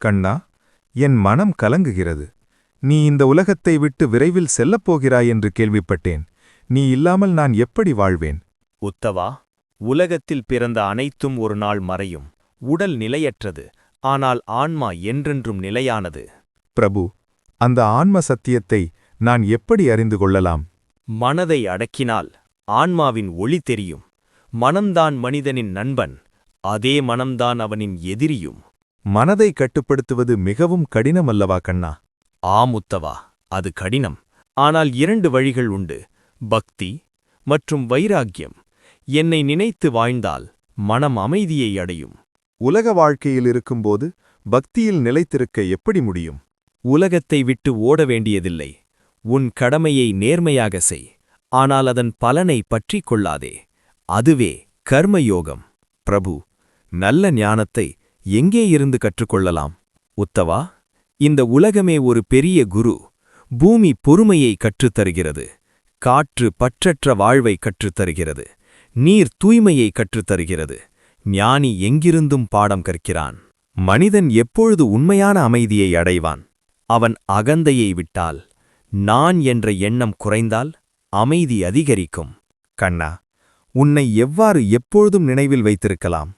கண்ணா, என் மனம் கலங்குகிறது. நீ இந்த உலகத்தை விட்டு விரைவில் செல்லப்போகிறாய் என்று கேள்விப்பட்டேன். நீ இல்லாமல் நான் எப்படி வாழ்வேன்? உத்தவா, உலகத்தில் பிறந்த அனைத்தும் ஒரு நாள் மறையும். உடல் நிலையற்றது, ஆனால் ஆன்மா என்றென்றும் நிலையானது. பிரபு, அந்த ஆன்ம சத்தியத்தை நான் எப்படி அறிந்து கொள்ளலாம்? மனதை அடக்கினால் ஆன்மாவின் ஒளி தெரியும். மனம்தான் மனிதனின் நண்பன், அதே மனம்தான் அவனின் எதிரியும். மனதை கட்டுப்படுத்துவது மிகவும் கடினமல்லவா கண்ணா? ஆம் உத்தவா, அது கடினம். ஆனால் 2 வழிகள் உண்டு: பக்தி மற்றும் வைராக்கியம். என்னை நினைத்து வாழ்ந்தால் மனம் அமைதியை அடையும். உலக வாழ்க்கையில் இருக்கும்போது பக்தியில் நிலைத்திருக்க எப்படி முடியும்? உலகத்தை விட்டு ஓட வேண்டியதில்லை. உன் கடமையை நேர்மையாக செய், ஆனால் அதன் பலனை பற்றிக் கொள்ளாதே. அதுவே கர்மயோகம். பிரபு, நல்ல ஞானத்தை எங்கே இருந்து கற்றுக்கொள்ளலாம்? உத்தவா, இந்த உலகமே ஒரு பெரிய குரு. பூமி பொறுமையை கற்றுத்தருகிறது. காற்று பற்றற்ற வாழ்வை கற்றுத்தருகிறது. நீர் தூய்மையை கற்றுத்தருகிறது. ஞானி எங்கிருந்தும் பாடம் கற்கிறான். மனிதன் எப்பொழுது உண்மையான அமைதியை அடைவான்? அவன் அகந்தையை விட்டால். நான் என்ற எண்ணம் குறைந்தால் அமைதி அதிகரிக்கும். கண்ணா, உன்னை எவ்வாறு எப்பொழுதும் நினைவில் வைத்திருக்கலாம்?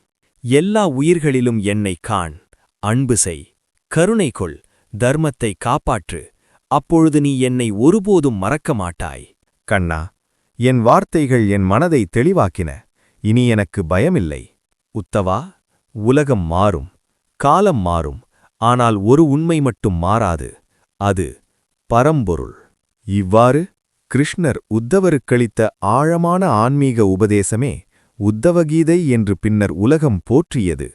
எல்லா உயிர்களிலும் என்னை காண். அன்பு செய், கருணை கொள், தர்மத்தை காப்பாற்று. அப்பொழுது நீ என்னை ஒருபோதும் மறக்க மாட்டாய். கண்ணா, என் வார்த்தைகள் என் மனதை தெளிவாக்கின. இனி எனக்கு பயமில்லை. உத்தவா, உலகம் மாறும், காலம் மாறும், ஆனால் ஒரு உண்மை மட்டும் மாறாது. அது பரம்பொருள். இவ்வாறு கிருஷ்ணர் உத்தவருக்களித்த ஆழமான ஆன்மீக உபதேசமே உத்தவகீதை என்று பின்னர் உலகம் போற்றியது.